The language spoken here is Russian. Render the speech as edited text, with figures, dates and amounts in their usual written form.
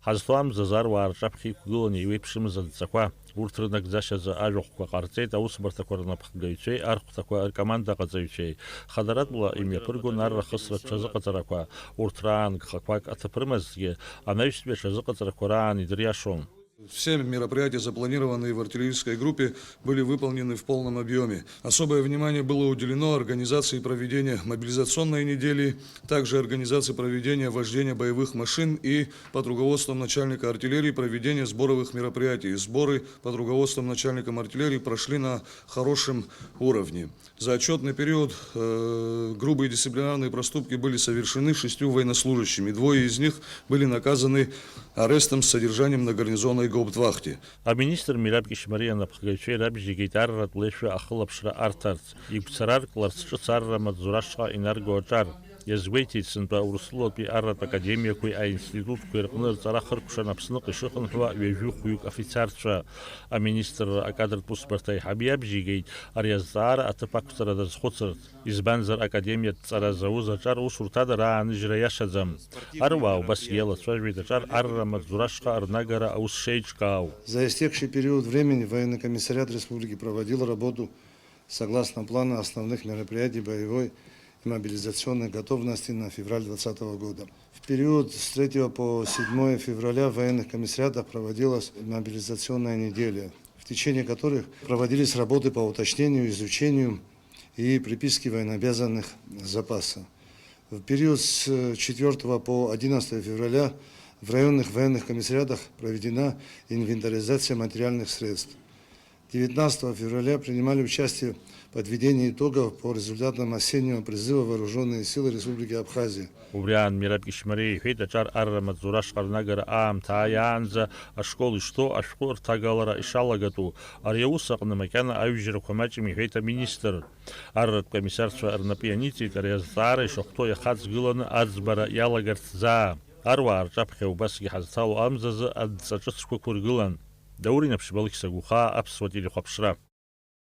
Ҳазҭоамыз аруаа рҿаԥхьа иқәгыланы иеиԥшымыз адҵақәа, урҭ рынагӡашьазы ажәахәқәа ҟарҵеит аусбарҭақәа рнапхгаҩцәеи архәҭақәа ркомандаҟаҵаҩцәеи. Хадаратәла имҩаԥыргон аррахысра рҽазыҟаҵарақәа, урҭ раан гхақәак аҭаԥырмазҭгьы анаҩстәи аҽазыҟаҵарақәа раан идыриашон. Все мероприятия, запланированные в артиллерийской группе, были выполнены в полном объеме. Особое внимание было уделено организации проведения мобилизационной недели, также организации проведения вождения боевых машин и под руководством начальника артиллерии проведения сборовых мероприятий. Сборы под руководством начальника артиллерии прошли на хорошем уровне. За отчетный период грубые дисциплинарные проступки были совершены 6 военнослужащими. 2 из них были наказаны арестом с содержанием на гарнизонной гауптвахте. Министр Мираб Кишмария напхгаҩцәеи рабжьигеит арратә леишәа ахылаԥшра арҭарц, игәцараркларц ҿыц арра маҵзурашҟа инарго аҿар. Иазгәеиҭеит сынтәа Урыстәылатәи арратә академиақәеи аинститутқәеи рҟны рҵара хыркәшан Аԥсныҟа ишыхынҳәуа ҩажәи хәҩык афицарцәа. Аминистр акадртә усбарҭа аиҳабы иабжьигеит ари азҵаара аҭыԥ ақәҵара дазхәыцырц. Избанзар академиатә ҵара зауз аҿар усурҭада рааныжьра иашаӡам. Аруаа убасгьы иалацәажәеит аҿар арра маҵзурашҟа рнагара аус шеиҿкаау. За истекший период времени военный комиссариат республики проводил работу согласно плана основных мероприятий боевой и мобилизационной готовности на февраль 2020 года. В период с 3 по 7 февраля в военных комиссариатах проводилась мобилизационная неделя, в течение которых проводились работы по уточнению, изучению и приписке военнообязанных запаса. В период с 4 по 11 февраля в районных военных комиссариатах проведена инвентаризация материальных средств. 19 февраля принимали участие в подведении итогов по результатам осеннего призыва Вооруженные силы Республики Абхазия. Убриан Мираб Кишмария иҳәеит аҿар арра маҵзурашҟа рнагара аамҭа ааиаанӡа ашкол ишҭоу ашәҟәы рҭагалара ишалагатәу. Ари аус аҟны макьана аҩжьрақәа маҷым иҳәеит аминистр. Арратә комиссарцәа рнапы ианиҵеит ари азҵаара ишахәҭоу иахаҵгыланы аӡбара иалагарц заа. Аруаа рҿаԥхьа убасгьы ҳазҭало амзазы адҵа ҿыцқәа ықәыргылан. Даур Инаԥшбал Кьсагәыхаа, Аԥсуа телехәаԥшра.